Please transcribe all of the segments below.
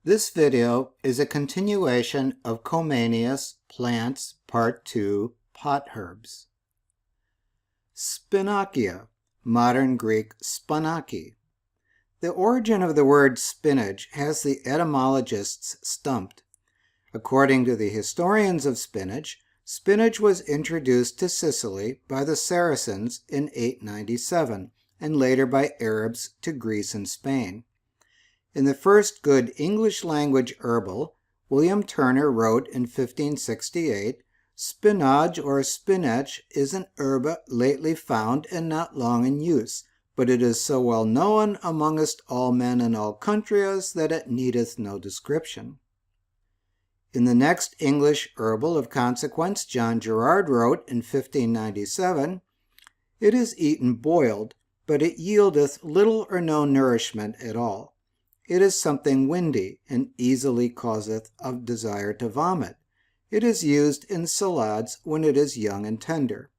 This video is a continuation of Comenius Plants Part 2, Potherbs. Spinakia, modern Greek spanaki. The origin of the word spinach has the etymologists stumped. According to the historians of spinach, spinach was introduced to Sicily by the Saracens in 897 and later by Arabs to Greece and Spain. In the first good English-language herbal, William Turner wrote in 1568, "Spinach or spinach is an herb lately found and not long in use, but it is so well known amongst all men in all countries that it needeth no description." In the next English herbal of consequence, John Gerard wrote in 1597, "It is eaten boiled, but it yieldeth little or no nourishment at all. It is something windy, and easily causeth a desire to vomit. It is used in salades when it is young and tender."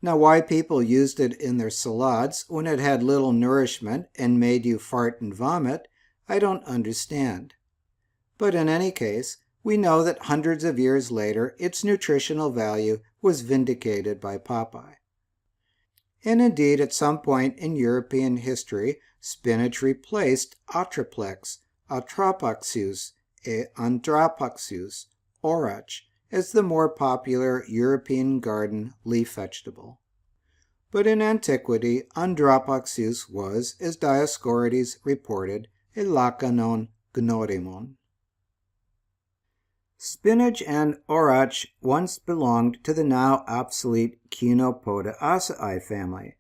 Now, why people used it in their salades when it had little nourishment and made you fart and vomit, I don't understand. But in any case, we know that hundreds of years later, its nutritional value was vindicated by Popeye. And indeed, at some point in European history, spinach replaced atriplex, atrapaxius, andrapaxius, orach as the more popular European garden leaf vegetable. But in antiquity, andrapaxius was, as Dioscorides reported, a lakanon gnorimon. Spinach and orach once belonged to the now obsolete Chenopodiaceae family.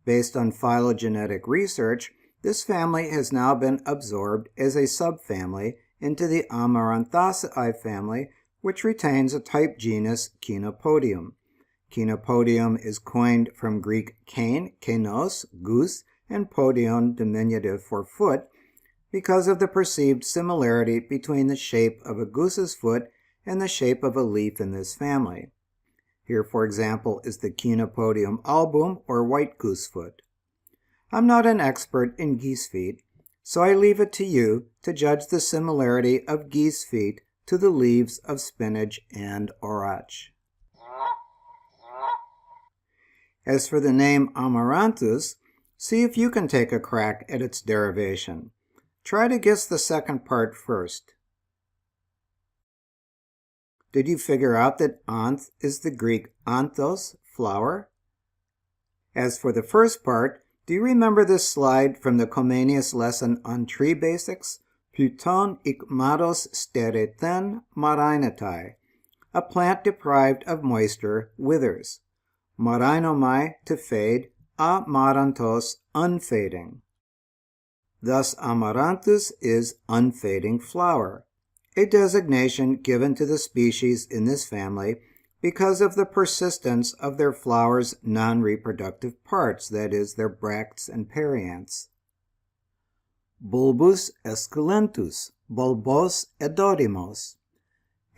Based on phylogenetic research, this family has now been absorbed as a subfamily into the Amaranthaceae family, which retains a type genus Chenopodium. Chenopodium is coined from Greek kane, kenos, goose, and podion, diminutive for foot, because of the perceived similarity between the shape of a goose's foot and the shape of a leaf in this family. Here, for example, is the Chenopodium album, or white goosefoot. I'm not an expert in geese feet, so I leave it to you to judge the similarity of geese feet to the leaves of spinach and orach. As for the name amaranthus, see if you can take a crack at its derivation. Try to guess the second part first. Did you figure out that anth is the Greek anthos, flower? As for the first part, do you remember this slide from the Comenius lesson on tree basics? Pluton ikmados stereten marinatai. A plant deprived of moisture withers. Marinomai, to fade, amaranthos, unfading. Thus, amaranthus is unfading flower, a designation given to the species in this family because of the persistence of their flowers' non-reproductive parts, that is, their bracts and perianths. Bulbus esculentus, bulbos edodimos.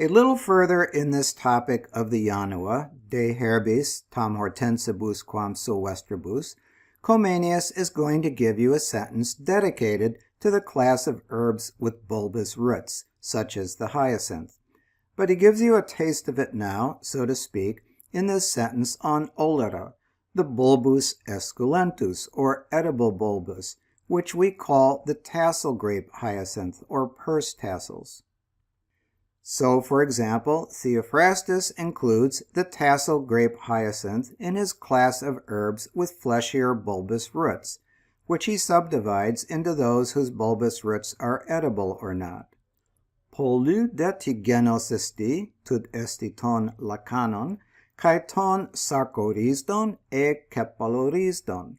A little further in this topic of the Janua, de herbis tam hortensibus quam silvestribus, Comenius is going to give you a sentence dedicated to the class of herbs with bulbous roots, such as the hyacinth. But he gives you a taste of it now, so to speak, in this sentence on olera, the bulbus esculentus, or edible bulbus, which we call the tassel grape hyacinth, or purse tassels. So, for example, Theophrastus includes the tassel grape hyacinth in his class of herbs with fleshier bulbous roots, which he subdivides into those whose bulbous roots are edible or not. Polu detigenos esti, tud esti ton lakanon, kai ton sarcorisdon e kepalorisdon.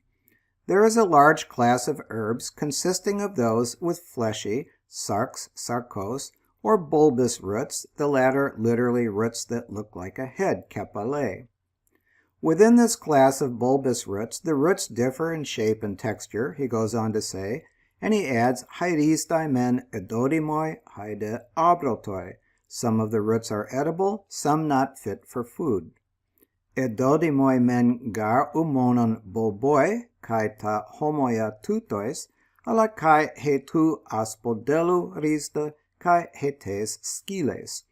There is a large class of herbs consisting of those with fleshy, sarx, sarcos, or bulbous roots, the latter literally roots that look like a head, kepale. Within this class of bulbous roots, the roots differ in shape and texture, he goes on to say, and he adds, haeristai men edodimoi haide abrotoi. Some of the roots are edible, some not fit for food. Edodimoi men gar umonon bulboi, kai ta homoia tutois, alla kai hetu aspodelu rista kai hetes sciles.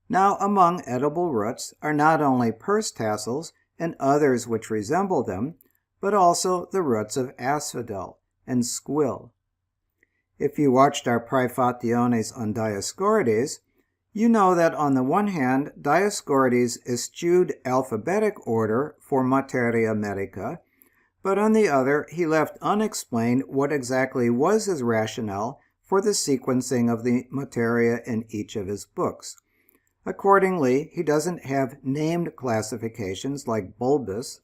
Now among edible roots are not only purse tassels and others which resemble them, but also the roots of asphodel and squill. If you watched our Praefationes on Dioscorides, you know that on the one hand, Dioscorides eschewed alphabetic order for materia medica, but on the other, he left unexplained what exactly was his rationale for the sequencing of the materia in each of his books. Accordingly, he doesn't have named classifications like bulbous,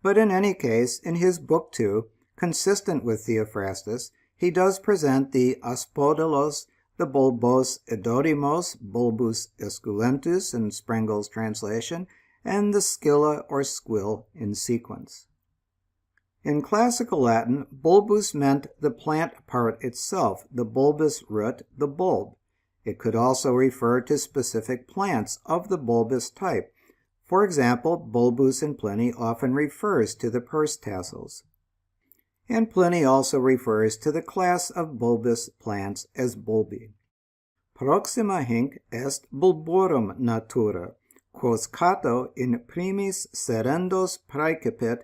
but in any case, in his book 2, consistent with Theophrastus, he does present the aspodelos, the bulbos edodimos, bulbus esculentus in Sprengel's translation, and the scilla or squill in sequence. In classical Latin, bulbus meant the plant part itself, the bulbous root, the bulb. It could also refer to specific plants of the bulbous type. For example, bulbus in Pliny often refers to the purse tassels. And Pliny also refers to the class of bulbous plants as bulbi. Proxima hinc est bulborum natura, quos Cato in primis serendos praecipit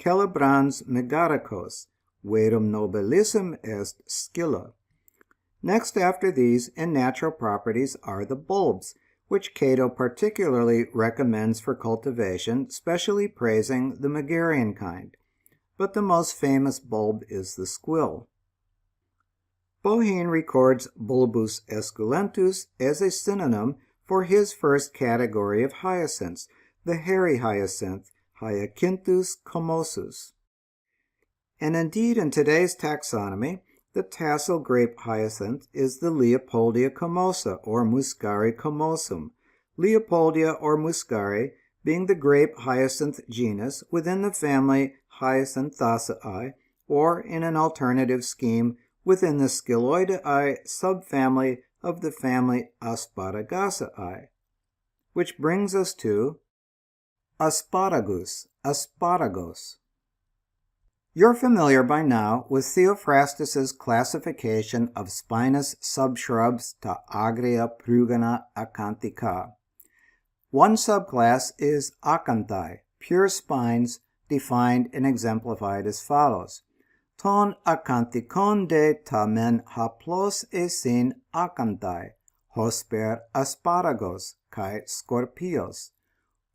celebrans megaricos, verum nobilissim est scilla. Next after these in natural properties are the bulbs, which Cato particularly recommends for cultivation, specially praising the Megarian kind. But the most famous bulb is the squill. Boheen records bulbus esculentus as a synonym for his first category of hyacinths, the hairy hyacinth, Hyacinthus comosus. And indeed, in today's taxonomy, the tassel grape hyacinth is the Leopoldia comosa, or Muscari comosum, Leopoldia or Muscari being the grape hyacinth genus within the family Hyacinthaceae, or in an alternative scheme, within the Scilloideae subfamily of the family Asparagaceae. Which brings us to asparagus, asparagos. You're familiar by now with Theophrastus's classification of spinous subshrubs to Agria prugina acanthica. One subclass is acanthae, pure spines, defined and exemplified as follows. Ton acanthicon tamen haplos esin acanthae, hosper asparagos, kai scorpios.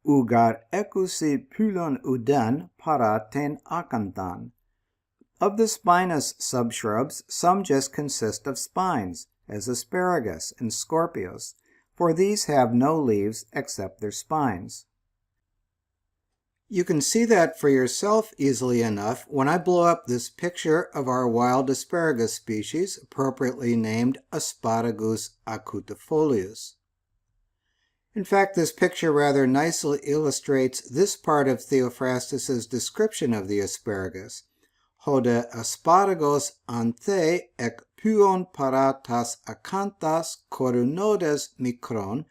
Ugar ecusi pulon uden paraten acanthan. Of the spinous subshrubs, some just consist of spines, as asparagus and scorpios, for these have no leaves except their spines. You can see that for yourself easily enough when I blow up this picture of our wild asparagus species, appropriately named Asparagus acutifolius. In fact, this picture rather nicely illustrates this part of Theophrastus's description of the asparagus. Hode asparagos anthe ec puon paratas acanthas corunodes micron,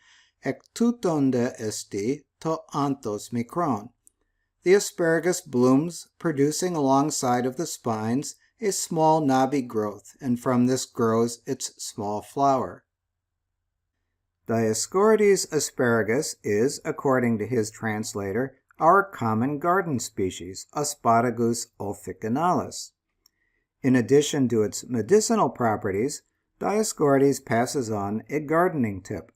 ec tutonde esti to anthos micron. The asparagus blooms, producing alongside of the spines a small knobby growth, and from this grows its small flower. Dioscorides' asparagus is, according to his translator, our common garden species, Asparagus officinalis. In addition to its medicinal properties, Dioscorides passes on a gardening tip.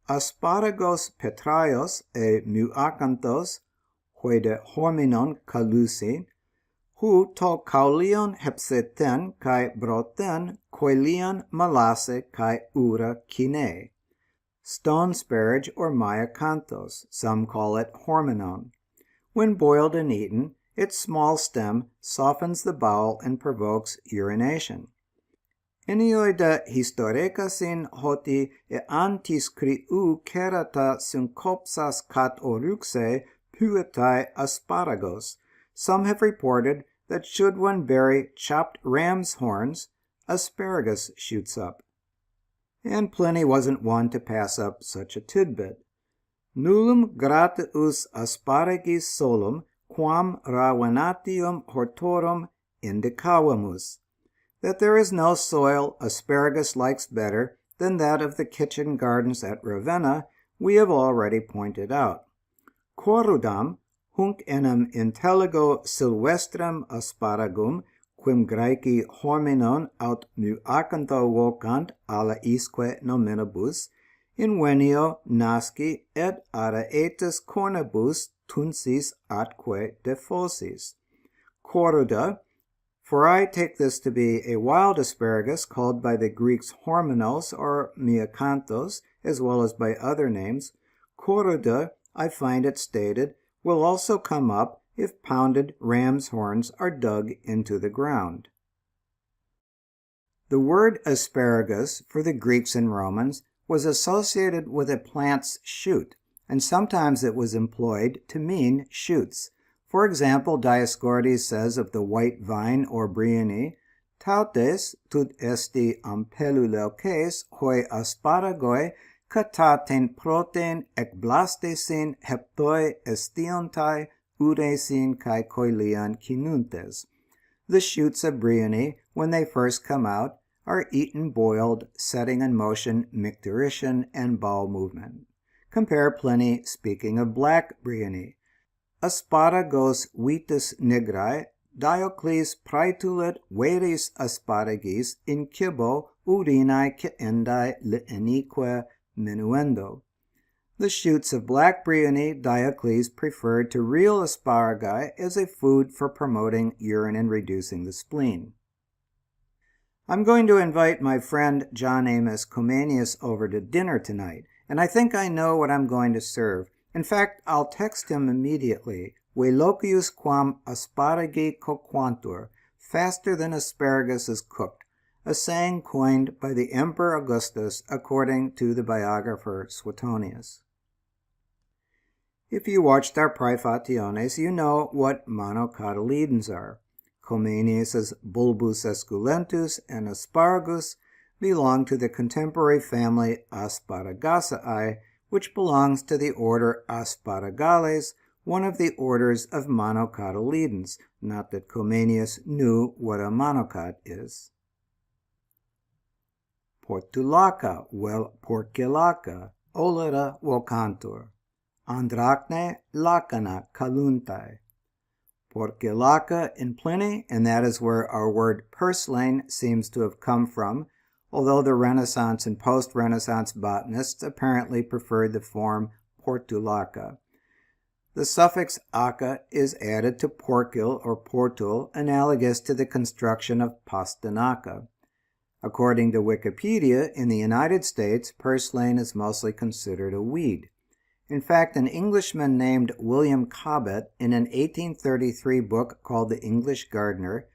Asparagos petraios e muacanthos, huede horminon calusi, hu to caulion hepseten kai broten coelion malasse kai ura kine. Stone sparage or myacanthos, some call it horminon. When boiled and eaten, its small stem softens the bowel and provokes urination. Enioide historicasin hoti e antis criu kerata syncopsas cat oruxe puetae asparagos. Some have reported that should one bury chopped ram's horns, asparagus shoots up. And Pliny wasn't one to pass up such a tidbit. Nullum gratius asparagis solum, quam ravenatium hortorum indicavimus. That there is no soil asparagus likes better than that of the kitchen gardens at Ravenna, we have already pointed out. Quorudam, hunc enim intelligo silvestrem asparagum, quim Graeci hormenon aut nuacantho vocant alla isque nominibus, invenio nasci et araetis cornibus tunsis atque defosis. Quoruda, for I take this to be a wild asparagus called by the Greeks hormenos or miacanthos, as well as by other names, quoruda, I find it stated, will also come up if pounded ram's horns are dug into the ground. The word asparagus for the Greeks and Romans was associated with a plant's shoot, and sometimes it was employed to mean shoots. For example, Dioscorides says of the white vine or bryony, tautes tut esti ampeluleuces hoi asparagoi kataten protein ekblastesin heptoi estiontai uresin kai koilian kinuntes. The shoots of bryony, when they first come out, are eaten boiled, setting in motion micturition and bowel movement. Compare Pliny speaking of black bryony. Asparagos vitis nigrae, Diocles praetulit veris asparagis in cibo urinae ceendae lienique minuendo. The shoots of black bryony Diocles preferred to real asparagi as a food for promoting urine and reducing the spleen. I'm going to invite my friend John Amos Comenius over to dinner tonight, and I think I know what I'm going to serve. In fact, I'll text him immediately, velocius quam asparagi coquantur, faster than asparagus is cooked, a saying coined by the Emperor Augustus according to the biographer Suetonius. If you watched our Praefationes, you know what monocotyledons are. Comenius's bulbus esculentus and asparagus belong to the contemporary family Asparagaceae, which belongs to the order Asparagales, one of the orders of monocotyledons, not that Comenius knew what a monocot is. Portulaca vel porcilaca, olera vocantur, andrachne lacana caluntae. Porcilaca in Pliny, and that is where our word purslane seems to have come from, although the Renaissance and post-Renaissance botanists apparently preferred the form portulaca. The suffix aca is added to porcul or portul, analogous to the construction of pastanaca. According to Wikipedia, in the United States, purslane is mostly considered a weed. In fact, an Englishman named William Cobbett, in an 1833 book called The English Gardener,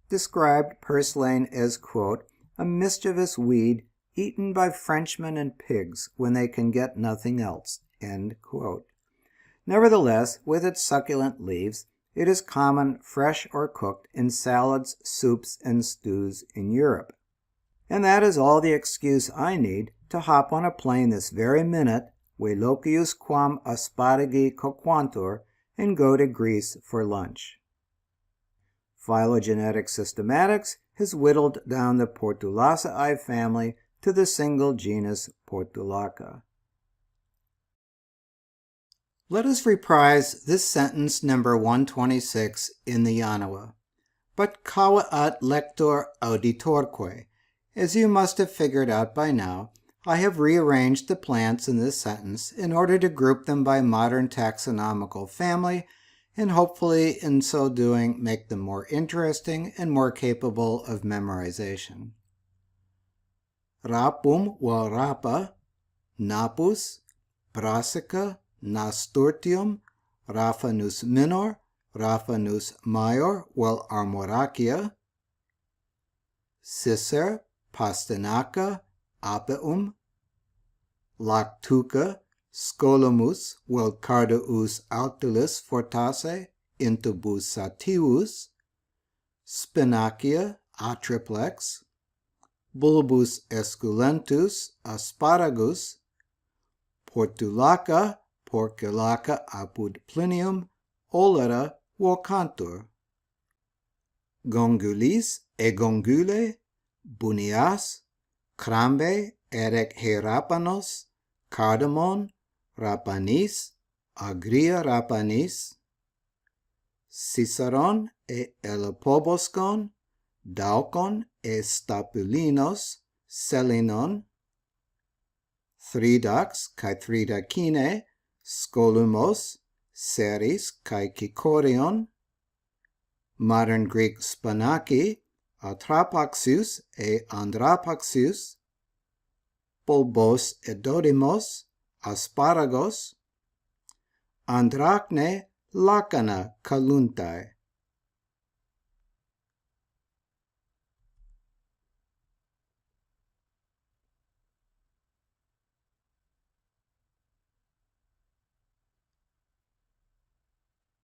described purslane as, quote, a mischievous weed eaten by Frenchmen and pigs when they can get nothing else, end quote. Nevertheless, with its succulent leaves, it is common fresh or cooked in salads, soups, and stews in Europe. And that is all the excuse I need to hop on a plane this very minute, velocius quam asparagi coquantur, and go to Greece for lunch. Phylogenetic systematics has whittled down the Portulaceae family to the single genus Portulaca. Let us reprise this sentence number 126 in the Yanawa. But cavaat lector auditorque. As you must have figured out by now, I have rearranged the plants in this sentence in order to group them by modern taxonomical family, and hopefully in so doing make them more interesting and more capable of memorization. Rapum vel rapa, napus, brassica, nasturtium, raphanus minor, raphanus major vel armorachia, cicer, pastanaca, apium, lactuca, scolomus vel cardaeus altilis fortasse, intubus sativus, spinacia, atriplex, bulbus esculentus, asparagus, portulaca, porcilaca apud Plinium, olera vocantur. Gongulis e gongule, bunias, crambe, erec herapanos, cardamon, rapanis, agria rapanis, ciceron e elopoboscon, daucon e stapulinos, selinon, thridax kai thridacine, scolumos, ceres kai kikorion, modern Greek spanaki, atrapaxus e andrapaxus, bulbos e dodimos, asparagos, andrachne lacana kaluntai,